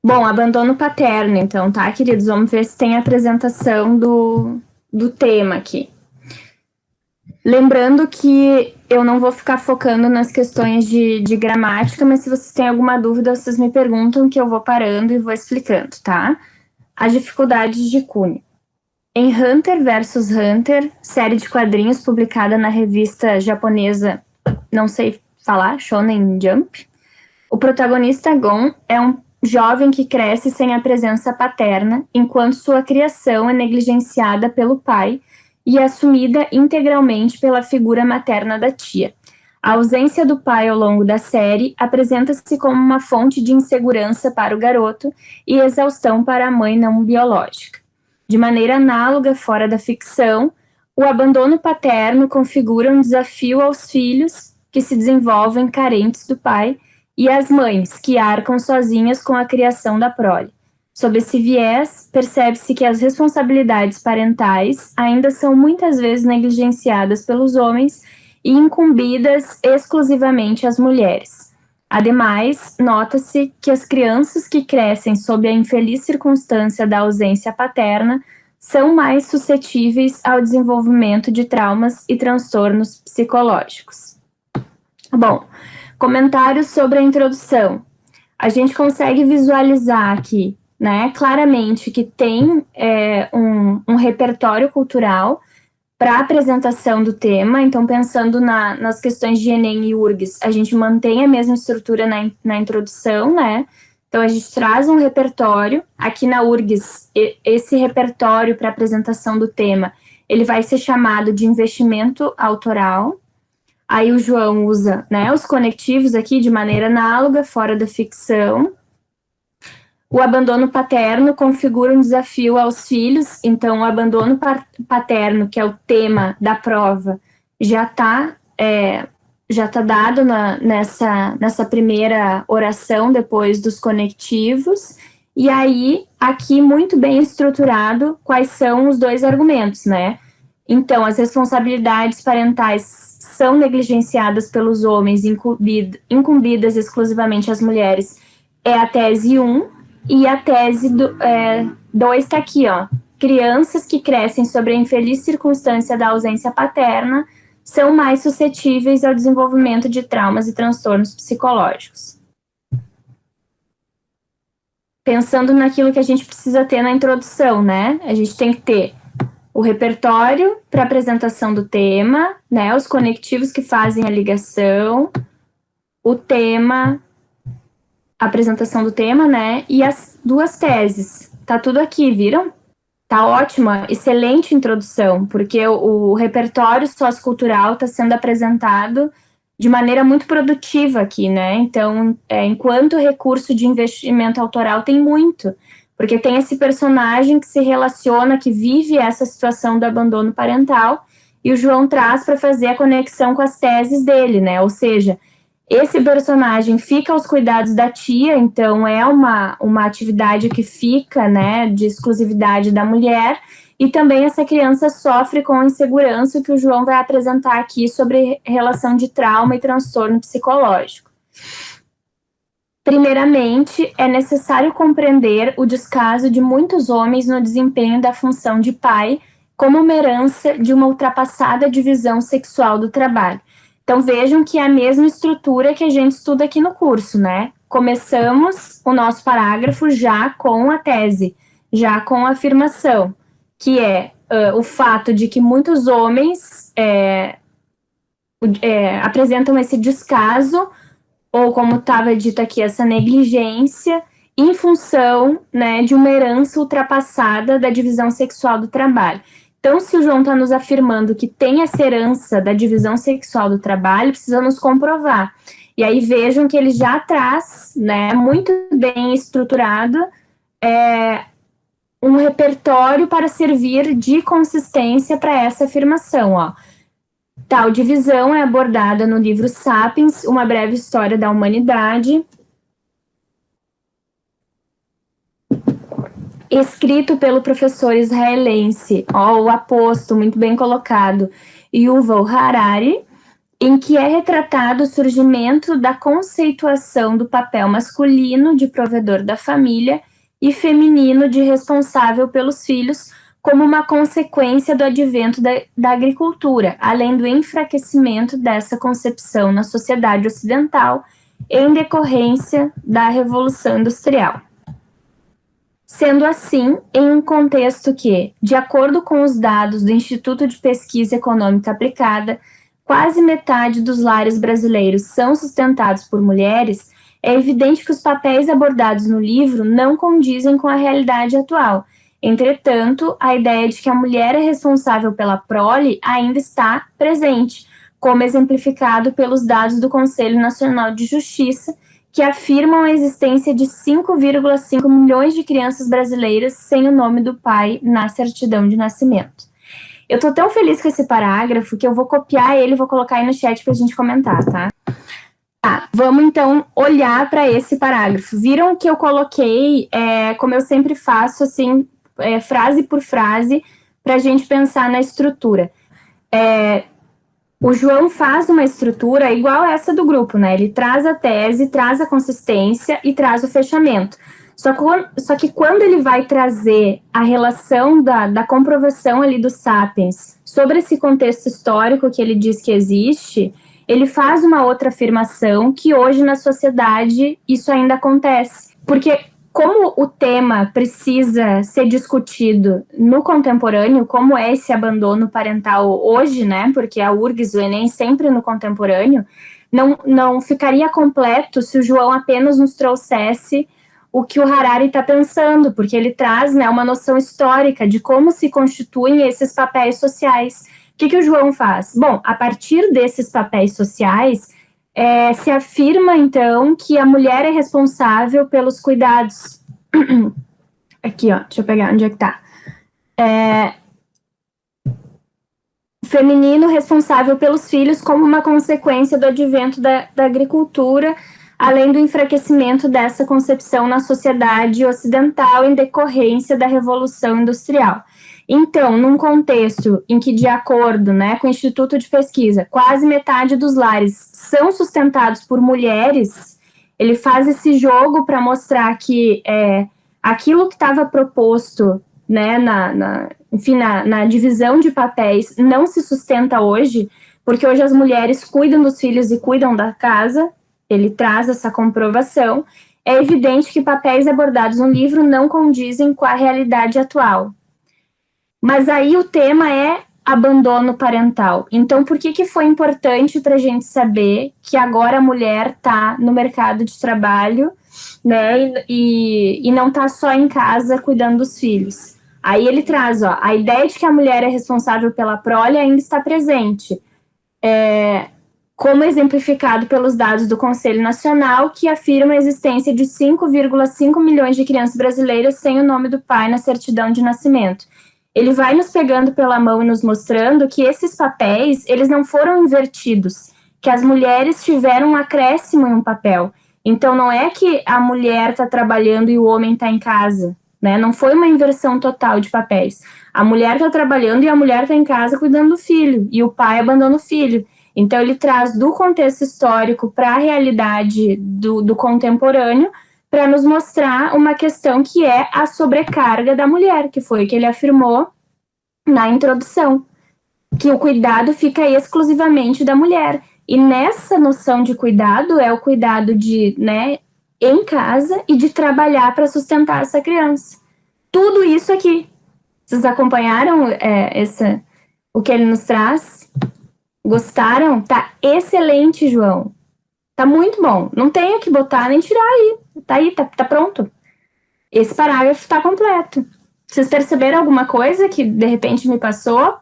Bom, abandono paterno, então, tá, queridos? Vamos ver se tem a apresentação do tema aqui. Lembrando que eu não vou ficar focando nas questões de gramática, mas se vocês têm alguma dúvida, vocês me perguntam que eu vou parando e vou explicando, tá? As dificuldades de cunho. Em Hunter vs Hunter, série de quadrinhos publicada na revista japonesa, não sei falar, Shonen Jump, o protagonista Gon é um jovem que cresce sem a presença paterna, enquanto sua criação é negligenciada pelo pai e assumida integralmente pela figura materna da tia. A ausência do pai ao longo da série apresenta-se como uma fonte de insegurança para o garoto e exaustão para a mãe não biológica. De maneira análoga, fora da ficção, o abandono paterno configura um desafio aos filhos que se desenvolvem carentes do pai e às mães que arcam sozinhas com a criação da prole. Sob esse viés, percebe-se que as responsabilidades parentais ainda são muitas vezes negligenciadas pelos homens e incumbidas exclusivamente às mulheres. Ademais, nota-se que as crianças que crescem sob a infeliz circunstância da ausência paterna são mais suscetíveis ao desenvolvimento de traumas e transtornos psicológicos. Bom, comentários sobre a introdução. A gente consegue visualizar aqui, né, claramente que tem um repertório cultural para a apresentação do tema. Então, pensando nas questões de Enem e URGS, a gente mantém a mesma estrutura na introdução, né? Então, a gente traz um repertório. Aqui na URGS, esse repertório para apresentação do tema, ele vai ser chamado de investimento autoral. Aí o João usa, né, os conectivos aqui de maneira análoga, fora da ficção. O abandono paterno configura um desafio aos filhos, então o abandono paterno, que é o tema da prova, já está dado nessa primeira oração, depois dos conectivos, e aí, aqui, muito bem estruturado, quais são os dois argumentos, né? Então, as responsabilidades parentais são negligenciadas pelos homens, incumbidas exclusivamente às mulheres, é a tese 1, e a tese 2 está aqui, ó. Crianças que crescem sobre a infeliz circunstância da ausência paterna são mais suscetíveis ao desenvolvimento de traumas e transtornos psicológicos. Pensando naquilo que a gente precisa ter na introdução, né? A gente tem que ter o repertório para apresentação do tema, né? Os conectivos que fazem a ligação, o tema, a apresentação do tema, né? E as duas teses. Tá tudo aqui, viram? Tá ótima, excelente introdução, porque o repertório sociocultural está sendo apresentado de maneira muito produtiva aqui, né? Então, enquanto recurso de investimento autoral tem muito, porque tem esse personagem que se relaciona, que vive essa situação do abandono parental, e o João traz para fazer a conexão com as teses dele, né? Ou seja, esse personagem fica aos cuidados da tia, então é uma atividade que fica, né, de exclusividade da mulher, e também essa criança sofre com a insegurança que o João vai apresentar aqui sobre relação de trauma e transtorno psicológico. Primeiramente, é necessário compreender o descaso de muitos homens no desempenho da função de pai como uma herança de uma ultrapassada divisão sexual do trabalho. Então, vejam que é a mesma estrutura que a gente estuda aqui no curso, né? Começamos o nosso parágrafo já com a tese, já com a afirmação, que é o fato de que muitos homens apresentam esse descaso, ou como estava dito aqui, essa negligência, em função, né, de uma herança ultrapassada da divisão sexual do trabalho. Então, se o João está nos afirmando que tem essa herança da divisão sexual do trabalho, precisamos comprovar. E aí vejam que ele já traz, né, muito bem estruturado, um repertório para servir de consistência para essa afirmação, ó. Tal divisão é abordada no livro Sapiens, Uma Breve História da Humanidade, escrito pelo professor israelense, o aposto, muito bem colocado, Yuval Harari, em que é retratado o surgimento da conceituação do papel masculino de provedor da família e feminino de responsável pelos filhos, como uma consequência do advento da agricultura, além do enfraquecimento dessa concepção na sociedade ocidental em decorrência da Revolução Industrial. Sendo assim, em um contexto que, de acordo com os dados do Instituto de Pesquisa Econômica Aplicada, quase metade dos lares brasileiros são sustentados por mulheres, é evidente que os papéis abordados no livro não condizem com a realidade atual. Entretanto, a ideia de que a mulher é responsável pela prole ainda está presente, como exemplificado pelos dados do Conselho Nacional de Justiça, que afirmam a existência de 5,5 milhões de crianças brasileiras sem o nome do pai na certidão de nascimento. Eu tô tão feliz com esse parágrafo que eu vou copiar ele e vou colocar aí no chat pra gente comentar, tá? Tá, vamos então olhar para esse parágrafo. Viram que eu coloquei, como eu sempre faço, assim, frase por frase, para a gente pensar na estrutura. O João faz uma estrutura igual essa do grupo, né? Ele traz a tese, traz a consistência e traz o fechamento. Só que quando ele vai trazer a relação da comprovação ali do Sapiens sobre esse contexto histórico que ele diz que existe, ele faz uma outra afirmação que hoje na sociedade isso ainda acontece. Porque como o tema precisa ser discutido no contemporâneo, como é esse abandono parental hoje, né? Porque a URGS, o Enem, sempre no contemporâneo, não ficaria completo se o João apenas nos trouxesse o que o Harari está pensando, porque ele traz, né, uma noção histórica de como se constituem esses papéis sociais. O que o João faz? Bom, a partir desses papéis sociais, se afirma, então, que a mulher é responsável pelos cuidados. Aqui, ó, deixa eu pegar onde é que tá. Feminino responsável pelos filhos como uma consequência do advento da agricultura, além do enfraquecimento dessa concepção na sociedade ocidental em decorrência da Revolução Industrial. Então, num contexto em que, de acordo, né, com o Instituto de Pesquisa, quase metade dos lares são sustentados por mulheres, ele faz esse jogo para mostrar que aquilo que estava proposto, né, na divisão de papéis não se sustenta hoje, porque hoje as mulheres cuidam dos filhos e cuidam da casa. Ele traz essa comprovação. É evidente que papéis abordados no livro não condizem com a realidade atual. Mas aí o tema é abandono parental. Então, por que foi importante para a gente saber que agora a mulher está no mercado de trabalho, né, e não está só em casa cuidando dos filhos? Aí ele traz, ó, a ideia de que a mulher é responsável pela prole ainda está presente. Como exemplificado pelos dados do Conselho Nacional, que afirma a existência de 5,5 milhões de crianças brasileiras sem o nome do pai na certidão de nascimento. Ele vai nos pegando pela mão e nos mostrando que esses papéis, eles não foram invertidos, que as mulheres tiveram um acréscimo em um papel. Então, não é que a mulher está trabalhando e o homem está em casa, né? Não foi uma inversão total de papéis. A mulher está trabalhando e a mulher está em casa cuidando do filho, e o pai abandona o filho. Então, ele traz do contexto histórico para a realidade do contemporâneo, para nos mostrar uma questão que é a sobrecarga da mulher, que foi o que ele afirmou na introdução, que o cuidado fica exclusivamente da mulher. E nessa noção de cuidado, é o cuidado de, né, em casa e de trabalhar para sustentar essa criança. Tudo isso aqui. Vocês acompanharam o que ele nos traz? Gostaram? Tá excelente, João. Tá muito bom. Não tem o que botar nem tirar aí. Tá aí, tá pronto. Esse parágrafo tá completo. Vocês perceberam alguma coisa que de repente me passou?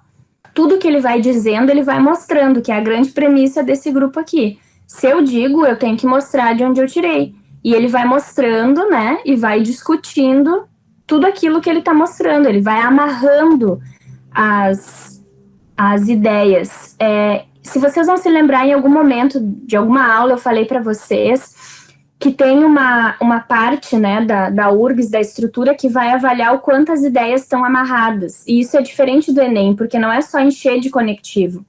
Tudo que ele vai dizendo, ele vai mostrando, que é a grande premissa desse grupo aqui. Se eu digo, eu tenho que mostrar de onde eu tirei. E ele vai mostrando, né? E vai discutindo tudo aquilo que ele tá mostrando. Ele vai amarrando as ideias. Se vocês vão se lembrar, em algum momento de alguma aula, eu falei para vocês que tem uma parte, né, da URGS, da estrutura, que vai avaliar o quanto as ideias estão amarradas. E isso é diferente do Enem, porque não é só encher de conectivo.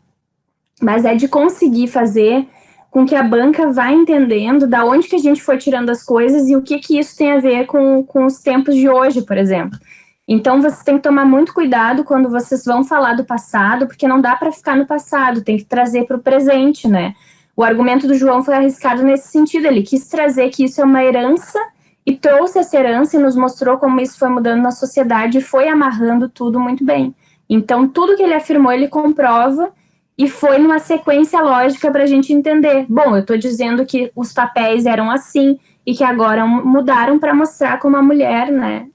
mas é de conseguir fazer com que a banca vá entendendo da onde que a gente foi tirando as coisas e o que isso tem a ver com os tempos de hoje, por exemplo. Então, vocês têm que tomar muito cuidado quando vocês vão falar do passado, porque não dá para ficar no passado, tem que trazer para o presente, né? O argumento do João foi arriscado nesse sentido, ele quis trazer que isso é uma herança e trouxe essa herança e nos mostrou como isso foi mudando na sociedade e foi amarrando tudo muito bem. Então, tudo que ele afirmou, ele comprova e foi numa sequência lógica para a gente entender. Bom, eu estou dizendo que os papéis eram assim e que agora mudaram para mostrar como a mulher, né,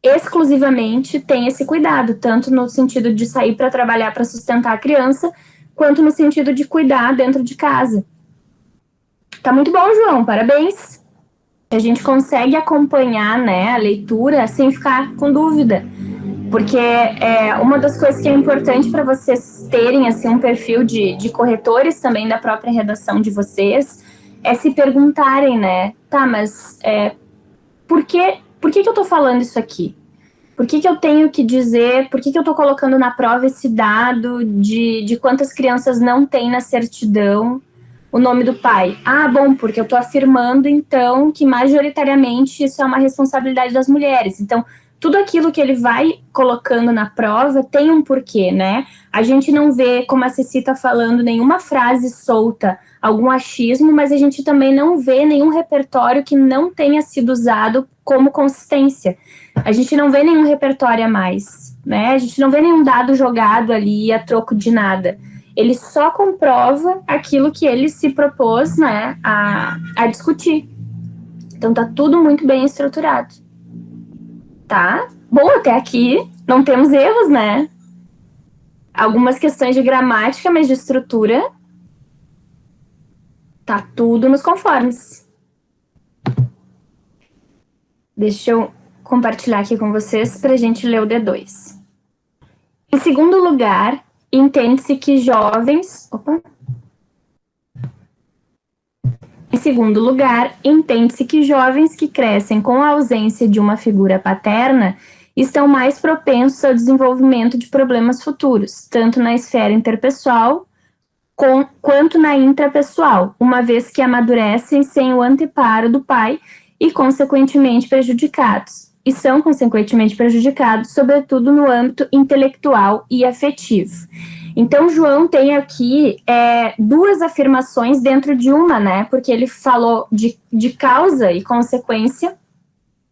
exclusivamente tem esse cuidado, tanto no sentido de sair para trabalhar para sustentar a criança, quanto no sentido de cuidar dentro de casa. Tá muito bom, João, parabéns. A gente consegue acompanhar, né, a leitura sem ficar com dúvida, porque uma das coisas que é importante para vocês terem assim um perfil de corretores também da própria redação de vocês é se perguntarem, né, tá, mas por que eu tô falando isso aqui? Por que eu tenho que dizer, por que eu tô colocando na prova esse dado de quantas crianças não tem na certidão o nome do pai? Ah, bom, porque eu tô afirmando, então, que majoritariamente isso é uma responsabilidade das mulheres. Então, tudo aquilo que ele vai colocando na prova tem um porquê, né? A gente não vê, como a Ceci tá falando, nenhuma frase solta, algum achismo, mas a gente também não vê nenhum repertório que não tenha sido usado como consistência. A gente não vê nenhum repertório a mais, né? A gente não vê nenhum dado jogado ali a troco de nada. Ele só comprova aquilo que ele se propôs, né, a discutir. Então tá tudo muito bem estruturado. Tá? Bom, até aqui não temos erros, né? Algumas questões de gramática, mas de estrutura tá tudo nos conformes. Deixa eu compartilhar aqui com vocês para a gente ler o D2. Em segundo lugar, entende-se que jovens... Opa! Em segundo lugar, entende-se que jovens que crescem com a ausência de uma figura paterna estão mais propensos ao desenvolvimento de problemas futuros, tanto na esfera interpessoal quanto na intrapessoal, uma vez que amadurecem sem o anteparo do pai e, consequentemente, prejudicados. E são, consequentemente, prejudicados, sobretudo no âmbito intelectual e afetivo. Então, João tem aqui duas afirmações dentro de uma, né? Porque ele falou de causa e consequência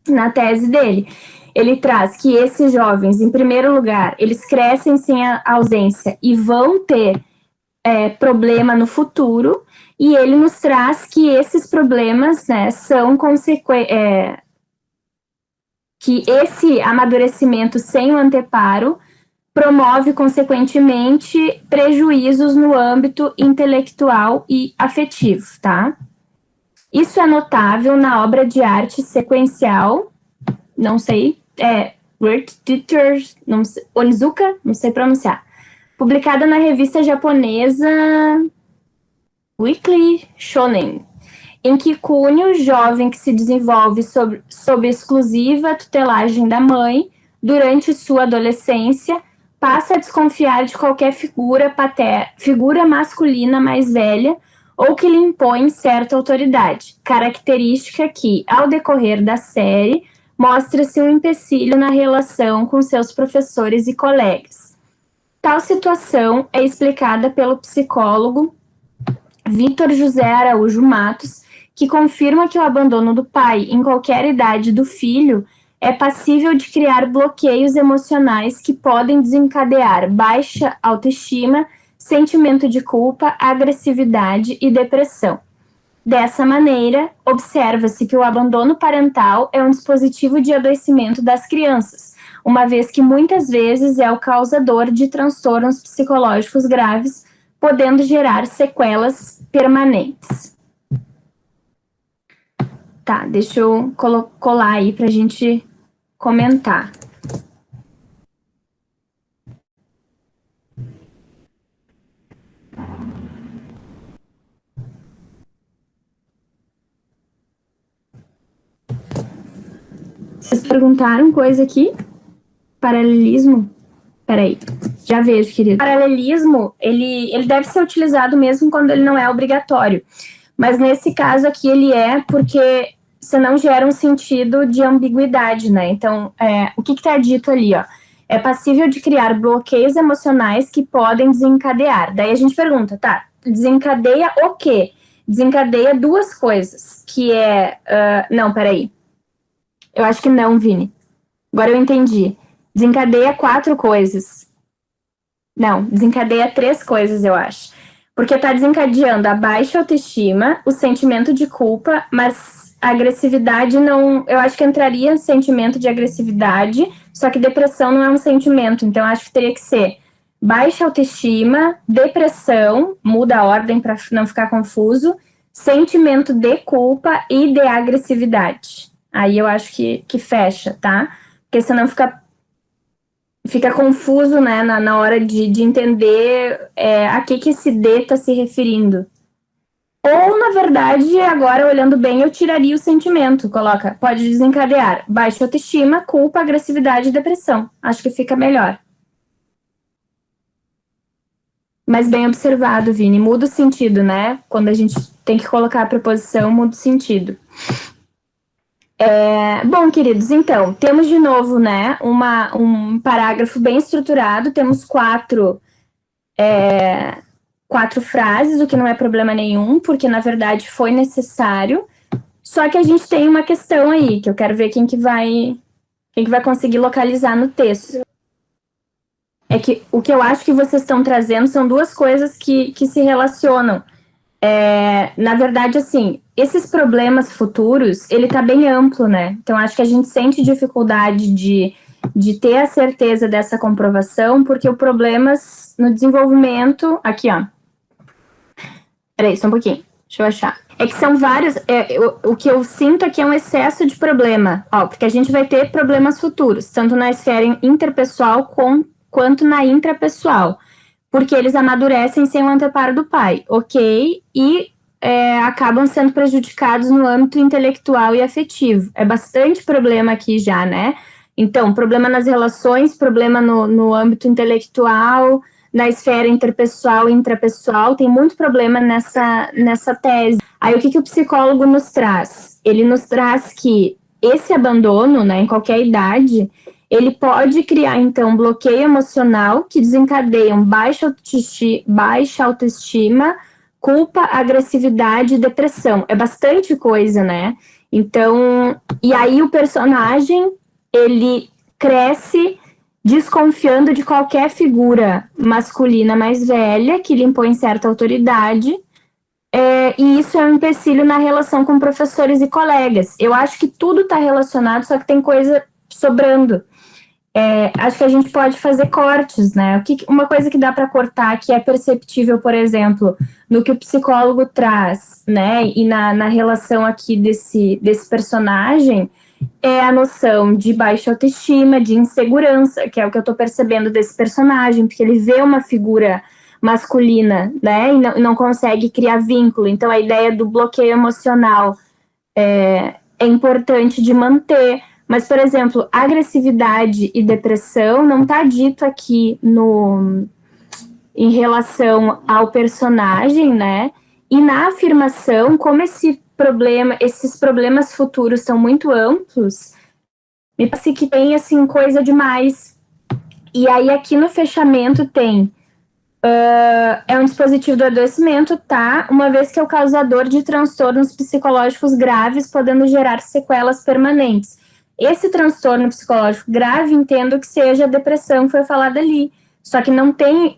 na tese dele. Ele traz que esses jovens, em primeiro lugar, eles crescem sem a ausência e vão ter problema no futuro, e ele nos traz que esses problemas, né, são que esse amadurecimento sem o anteparo promove, consequentemente, prejuízos no âmbito intelectual e afetivo, tá? Isso é notável na obra de arte sequencial, não sei, Onizuka, não sei pronunciar, publicada na revista japonesa Weekly Shonen, em que Cunho, jovem que se desenvolve sob exclusiva tutelagem da mãe durante sua adolescência, passa a desconfiar de qualquer figura masculina mais velha ou que lhe impõe certa autoridade, característica que, ao decorrer da série, mostra-se um empecilho na relação com seus professores e colegas. Tal situação é explicada pelo psicólogo Vitor José Araújo Matos, que confirma que o abandono do pai em qualquer idade do filho é passível de criar bloqueios emocionais que podem desencadear baixa autoestima, sentimento de culpa, agressividade e depressão. Dessa maneira, observa-se que o abandono parental é um dispositivo de adoecimento das crianças, uma vez que muitas vezes é o causador de transtornos psicológicos graves, podendo gerar sequelas permanentes. Tá, deixa eu colar aí para a gente comentar. Vocês perguntaram coisa aqui? Paralelismo? Peraí. Já vejo, querido. O paralelismo, ele deve ser utilizado mesmo quando ele não é obrigatório. Mas nesse caso aqui ele é porque senão gera um sentido de ambiguidade, né? Então, o que está dito ali, ó? É passível de criar bloqueios emocionais que podem desencadear. Daí a gente pergunta, tá, desencadeia o quê? Desencadeia duas coisas, que é... não, peraí. Eu acho que não, Vini. Agora eu entendi. Desencadeia 4 coisas. Não, desencadeia 3 coisas, eu acho. Porque tá desencadeando a baixa autoestima, o sentimento de culpa, mas a agressividade não... Eu acho que entraria sentimento de agressividade, só que depressão não é um sentimento, então eu acho que teria que ser baixa autoestima, depressão, muda a ordem para não ficar confuso, sentimento de culpa e de agressividade. Aí eu acho que fecha, tá? Porque senão fica confuso, né, na hora de entender a que esse D está se referindo. Ou, na verdade, agora, olhando bem, eu tiraria o sentimento. Coloca, pode desencadear baixa autoestima, culpa, agressividade e depressão. Acho que fica melhor. Mas bem observado, Vini. Muda o sentido, né? Quando a gente tem que colocar a preposição, muda o sentido. Bom, queridos, então, temos de novo, né, um parágrafo bem estruturado, temos 4 frases, o que não é problema nenhum, porque, na verdade, foi necessário, só que a gente tem uma questão aí, que eu quero ver quem que vai conseguir localizar no texto. É que o que eu acho que vocês estão trazendo são 2 coisas que se relacionam. Na verdade, assim, esses problemas futuros, ele tá bem amplo, né? Então, acho que a gente sente dificuldade de ter a certeza dessa comprovação, porque o problemas no desenvolvimento... Aqui, ó. Peraí, só um pouquinho. Deixa eu achar. É que são vários... o que eu sinto aqui é um excesso de problema. Ó, porque a gente vai ter problemas futuros, tanto na esfera interpessoal quanto na intrapessoal. Porque eles amadurecem sem o anteparo do pai, ok? E acabam sendo prejudicados no âmbito intelectual e afetivo. É bastante problema aqui já, né? Então, problema nas relações, problema no âmbito intelectual, na esfera interpessoal e intrapessoal, tem muito problema nessa tese. Aí, o que o psicólogo nos traz? Ele nos traz que esse abandono, né, em qualquer idade, ele pode criar, então, bloqueio emocional que desencadeiam baixa autoestima, culpa, agressividade e depressão. É bastante coisa, né? Então, e aí o personagem, ele cresce desconfiando de qualquer figura masculina mais velha que lhe impõe certa autoridade, e isso é um empecilho na relação com professores e colegas. Eu acho que tudo está relacionado, só que tem coisa sobrando. Acho que a gente pode fazer cortes, né? Uma coisa que dá para cortar, que é perceptível, por exemplo, no que o psicólogo traz, né? E na relação aqui desse personagem, é a noção de baixa autoestima, de insegurança, que é o que eu estou percebendo desse personagem, porque ele vê uma figura masculina, né? E não consegue criar vínculo. Então, a ideia do bloqueio emocional é importante de manter. Mas, por exemplo, agressividade e depressão não está dito aqui em relação ao personagem, né? E na afirmação, como esses problemas futuros são muito amplos, me parece que tem, assim, coisa demais. E aí, aqui no fechamento tem... é um dispositivo do adoecimento, tá? Uma vez que é o causador de transtornos psicológicos graves, podendo gerar sequelas permanentes. Esse transtorno psicológico grave, entendo que seja a depressão que foi falada ali. Só que não tem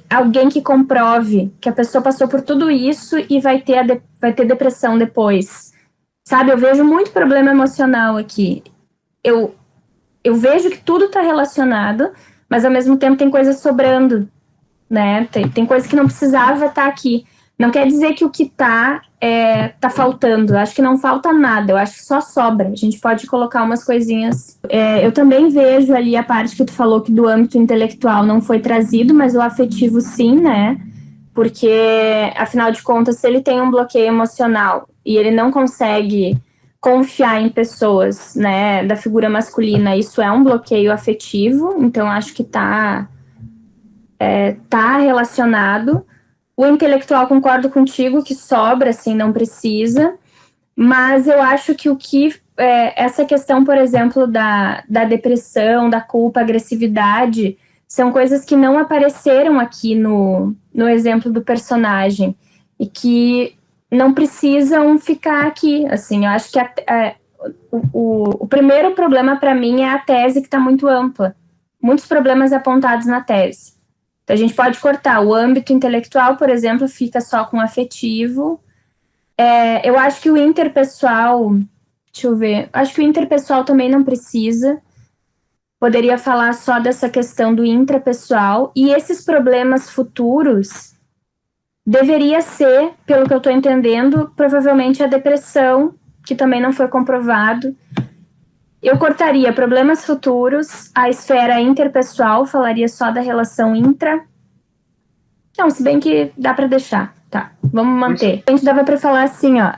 alguém que comprove que a pessoa passou por tudo isso e vai ter depressão depois. Sabe, eu vejo muito problema emocional aqui. Eu vejo que tudo está relacionado, mas ao mesmo tempo tem coisa sobrando, né? Tem coisa que não precisava estar aqui. Não quer dizer que o que tá faltando. Eu acho que não falta nada. Eu acho que só sobra. A gente pode colocar umas coisinhas. Eu também vejo ali a parte que tu falou que do âmbito intelectual não foi trazido, mas o afetivo sim, né? Porque, afinal de contas, se ele tem um bloqueio emocional e ele não consegue confiar em pessoas, né, da figura masculina, isso é um bloqueio afetivo, então acho que tá relacionado. O intelectual, concordo contigo, que sobra, assim, não precisa, mas eu acho que essa questão, por exemplo, da depressão, da culpa, agressividade, são coisas que não apareceram aqui no exemplo do personagem e que não precisam ficar aqui, assim, eu acho que o primeiro problema para mim é a tese que está muito ampla, muitos problemas apontados na tese. Então, a gente pode cortar. O âmbito intelectual, por exemplo, fica só com afetivo. Eu acho que o interpessoal... Deixa eu ver. Acho que o interpessoal também não precisa. Poderia falar só dessa questão do intrapessoal. E esses problemas futuros deveria ser, pelo que eu estou entendendo, provavelmente a depressão, que também não foi comprovado. Eu cortaria problemas futuros, a esfera interpessoal, falaria só da relação intra. Não, se bem que dá para deixar. Tá, vamos manter. A gente dava para falar assim, ó.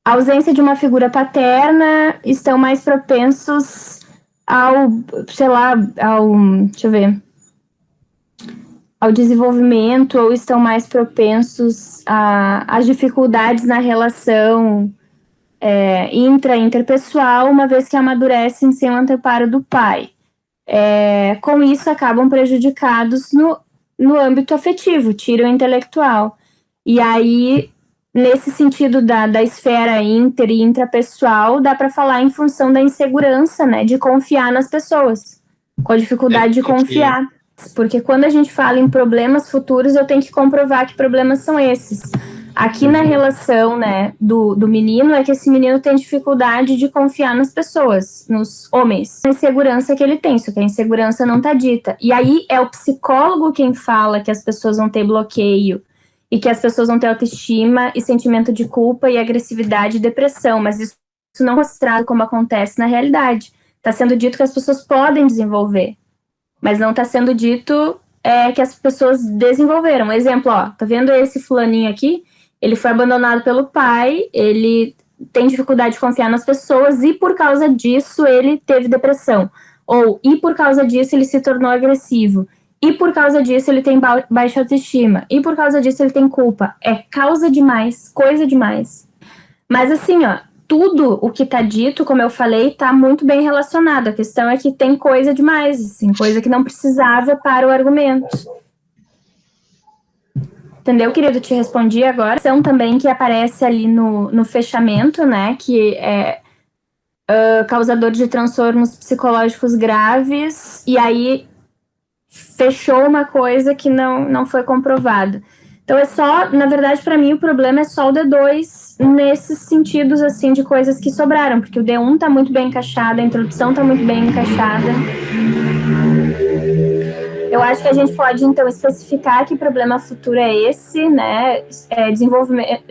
A ausência de uma figura paterna estão mais propensos ao, sei lá, deixa eu ver, ao desenvolvimento ou estão mais propensos às dificuldades na relação interpessoal, uma vez que amadurecem sem o anteparo do pai. Com isso, acabam prejudicados no âmbito afetivo, tira o intelectual. E aí, nesse sentido da esfera inter e intrapessoal, dá para falar em função da insegurança, né, de confiar nas pessoas, com a dificuldade de confiar. Porque quando a gente fala em problemas futuros, eu tenho que comprovar que problemas são esses. Aqui na relação, né, do menino, é que esse menino tem dificuldade de confiar nas pessoas, nos homens. A insegurança que ele tem, só que a insegurança não tá dita. E aí é o psicólogo quem fala que as pessoas vão ter bloqueio e que as pessoas vão ter autoestima e sentimento de culpa e agressividade e depressão, mas isso não é mostrado como acontece na realidade. Tá sendo dito que as pessoas podem desenvolver, mas não tá sendo dito que as pessoas desenvolveram. Exemplo, ó, tá vendo esse fulaninho aqui? Ele foi abandonado pelo pai, ele tem dificuldade de confiar nas pessoas e por causa disso ele teve depressão. E por causa disso ele se tornou agressivo. E por causa disso ele tem baixa autoestima. E por causa disso ele tem culpa. É causa demais, coisa demais. Mas assim, ó, tudo o que tá dito, como eu falei, tá muito bem relacionado. A questão é que tem coisa demais, assim, coisa que não precisava para o argumento. Entendeu, querido? Te respondi agora. São também que aparece ali no fechamento, né? Que é causador de transtornos psicológicos graves. E aí fechou uma coisa que não foi comprovada. Então é só, na verdade, para mim o problema é só o D2 nesses sentidos, assim, de coisas que sobraram. Porque o D1 tá muito bem encaixado, a introdução tá muito bem encaixada. Eu acho que a gente pode, então, especificar que problema futuro é esse, né? Desenvolvimento,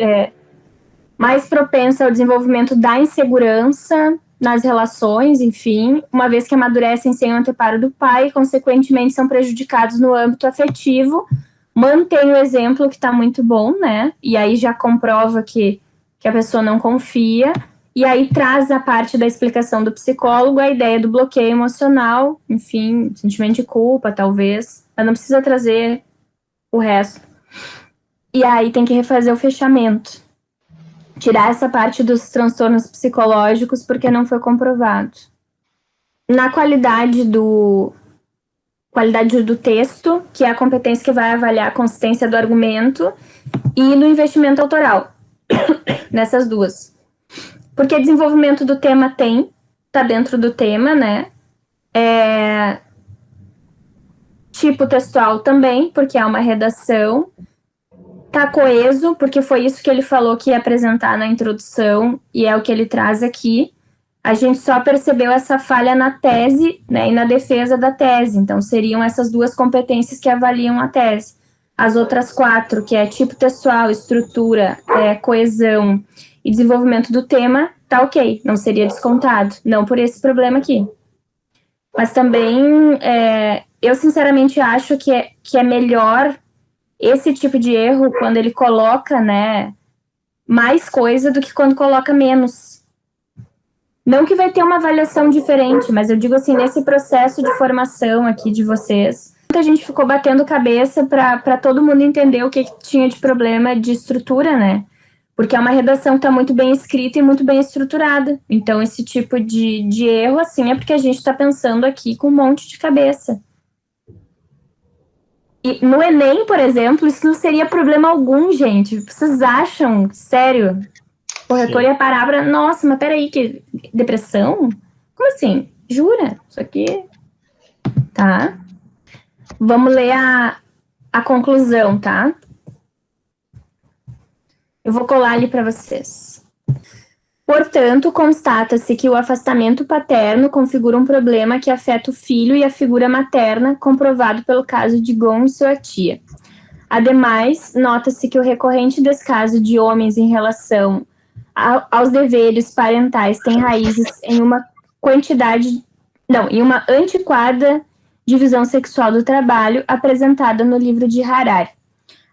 mais propenso ao desenvolvimento da insegurança nas relações, enfim, uma vez que amadurecem sem o anteparo do pai e, consequentemente, são prejudicados no âmbito afetivo. Mantém o exemplo que está muito bom, né? E aí já comprova que a pessoa não confia. E aí traz a parte da explicação do psicólogo, a ideia do bloqueio emocional, enfim, sentimento de culpa, talvez. Mas não precisa trazer o resto. E aí tem que refazer o fechamento. Tirar essa parte dos transtornos psicológicos porque não foi comprovado. Na qualidade do texto, que é a competência que vai avaliar a consistência do argumento, e no investimento autoral. Nessas duas. Porque desenvolvimento do tema tá dentro do tema, né? Tipo textual também, porque é uma redação. Tá coeso, porque foi isso que ele falou que ia apresentar na introdução, e é o que ele traz aqui. A gente só percebeu essa falha na tese, né, e na defesa da tese. Então, seriam essas duas competências que avaliam a tese. As outras 4, que é tipo textual, estrutura, coesão e desenvolvimento do tema, tá ok, não seria descontado. Não por esse problema aqui. Mas também, eu sinceramente acho que é melhor esse tipo de erro, quando ele coloca, né, mais coisa do que quando coloca menos. Não que vai ter uma avaliação diferente, mas eu digo assim, nesse processo de formação aqui de vocês, muita gente ficou batendo cabeça para todo mundo entender o que tinha de problema de estrutura, né? Porque é uma redação que está muito bem escrita e muito bem estruturada. Então, esse tipo de erro, assim, é porque a gente está pensando aqui com um monte de cabeça. E no Enem, por exemplo, isso não seria problema algum, gente. Vocês acham? Sério? O corretor ia parar pra... Nossa, mas peraí, que depressão? Como assim? Jura? Isso aqui... Tá. Vamos ler a conclusão, tá? Eu vou colar ali para vocês. Portanto, constata-se que o afastamento paterno configura um problema que afeta o filho e a figura materna, comprovado pelo caso de Gon e sua tia. Ademais, nota-se que o recorrente descaso de homens em relação aos deveres parentais tem raízes em uma em uma antiquada divisão sexual do trabalho apresentada no livro de Harari.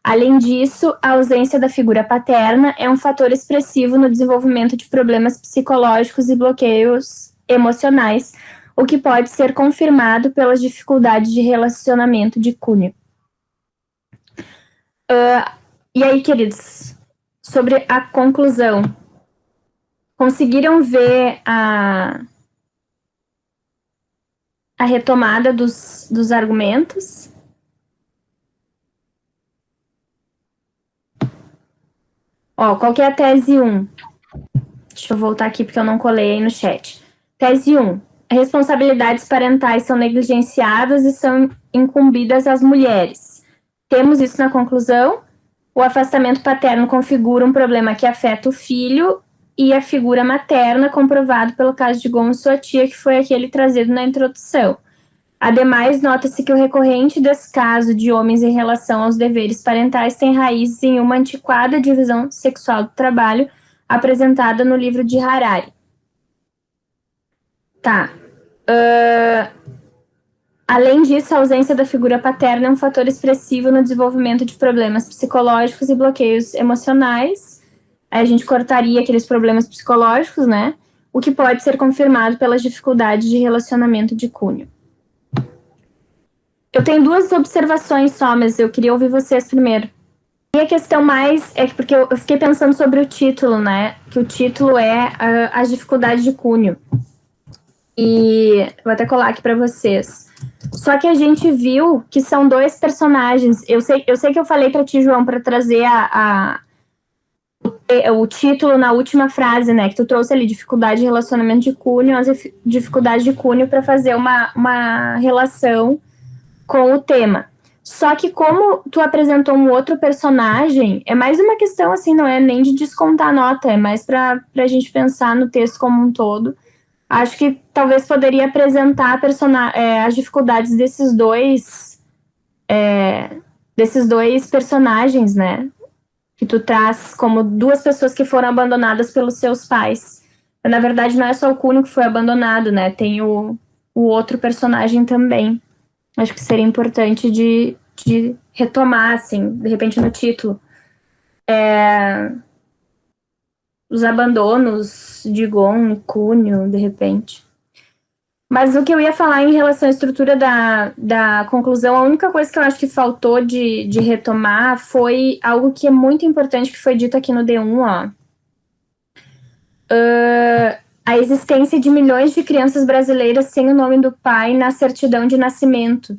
Além disso, a ausência da figura paterna é um fator expressivo no desenvolvimento de problemas psicológicos e bloqueios emocionais, o que pode ser confirmado pelas dificuldades de relacionamento de cunho. E aí, queridos, sobre a conclusão, conseguiram ver a retomada dos argumentos? Ó, qual que é a tese 1? Deixa eu voltar aqui porque eu não colei aí no chat. Tese 1. Responsabilidades parentais são negligenciadas e são incumbidas às mulheres. Temos isso na conclusão. O afastamento paterno configura um problema que afeta o filho e a figura materna, comprovado pelo caso de Gon e sua tia, que foi aquele trazido na introdução. Ademais, nota-se que o recorrente descaso de homens em relação aos deveres parentais tem raízes em uma antiquada divisão sexual do trabalho apresentada no livro de Harari. Tá. Além disso, a ausência da figura paterna é um fator expressivo no desenvolvimento de problemas psicológicos e bloqueios emocionais. Aí a gente cortaria aqueles problemas psicológicos, né? O que pode ser confirmado pelas dificuldades de relacionamento de cunho. Eu tenho duas observações só, mas eu queria ouvir vocês primeiro. E a questão mais é porque eu fiquei pensando sobre o título, né? Que o título é as dificuldades de cunho. E vou até colar aqui para vocês. Só que a gente viu que são dois personagens. Eu sei que eu falei para ti, João, para trazer o título na última frase, né? Que tu trouxe ali dificuldade de relacionamento de cunho, as dificuldades de cunho para fazer uma relação com o tema. Só que como tu apresentou um outro personagem, é mais uma questão assim, não é nem de descontar a nota, é mais para a gente pensar no texto como um todo. Acho que talvez poderia apresentar as dificuldades desses dois personagens, né? Que tu traz como duas pessoas que foram abandonadas pelos seus pais. Na verdade, não é só o Cunho que foi abandonado, né? Tem o outro personagem também. Acho que seria importante de retomar, assim, de repente no título. Os abandonos de Gon e Cunho, de repente. Mas o que eu ia falar em relação à estrutura da conclusão, a única coisa que eu acho que faltou de retomar foi algo que é muito importante, que foi dito aqui no D1, ó. A existência de milhões de crianças brasileiras sem o nome do pai na certidão de nascimento,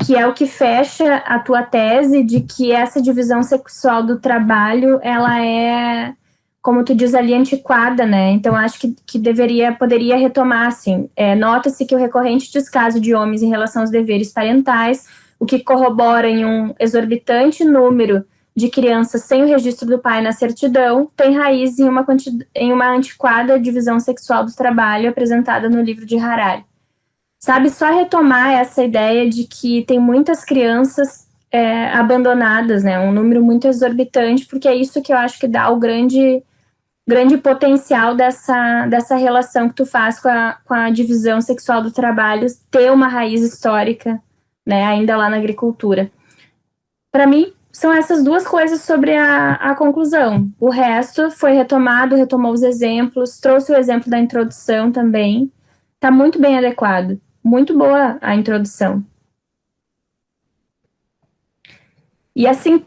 que é o que fecha a tua tese de que essa divisão sexual do trabalho, ela é, como tu diz ali, antiquada, né? Então, acho que poderia retomar, assim. Nota-se que o recorrente descaso de homens em relação aos deveres parentais, o que corrobora em um exorbitante número de crianças sem o registro do pai na certidão, tem raiz em uma antiquada divisão sexual do trabalho apresentada no livro de Harari. Sabe, só retomar essa ideia de que tem muitas crianças abandonadas, né? Um número muito exorbitante, porque é isso que eu acho que dá o grande potencial dessa relação que tu faz com a divisão sexual do trabalho, ter uma raiz histórica, né? Ainda lá na agricultura. Para mim, são essas duas coisas sobre a conclusão. O resto foi retomado, retomou os exemplos, trouxe o exemplo da introdução também. Tá muito bem adequado. Muito boa a introdução. E assim,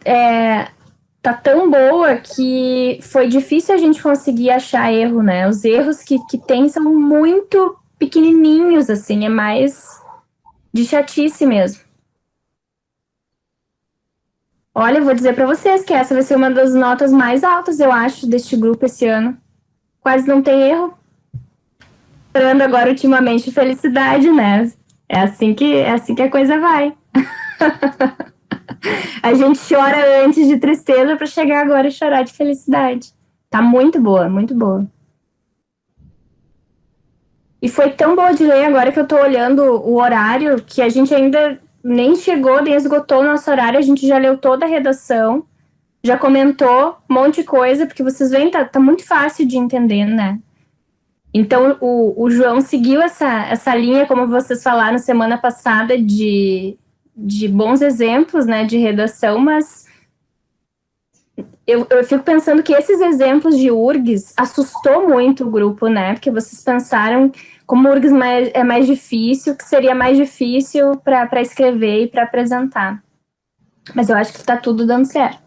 tá tão boa que foi difícil a gente conseguir achar erro, né? Os erros que tem são muito pequenininhos, assim, é mais de chatice mesmo. Olha, eu vou dizer para vocês que essa vai ser uma das notas mais altas, eu acho, deste grupo esse ano. Quase não tem erro. Entrando agora ultimamente felicidade, né? É assim que a coisa vai. A gente chora antes de tristeza para chegar agora e chorar de felicidade. Tá muito boa, muito boa. E foi tão boa de ler agora que eu tô olhando o horário que a gente ainda nem chegou, nem esgotou o nosso horário, a gente já leu toda a redação, já comentou um monte de coisa, porque vocês veem, tá muito fácil de entender, né? Então, o João seguiu essa linha, como vocês falaram semana passada, de bons exemplos, né, de redação, mas eu fico pensando que esses exemplos de URGS assustou muito o grupo, né, porque vocês pensaram como o URGS é mais difícil, que seria mais difícil para escrever e para apresentar. Mas eu acho que está tudo dando certo.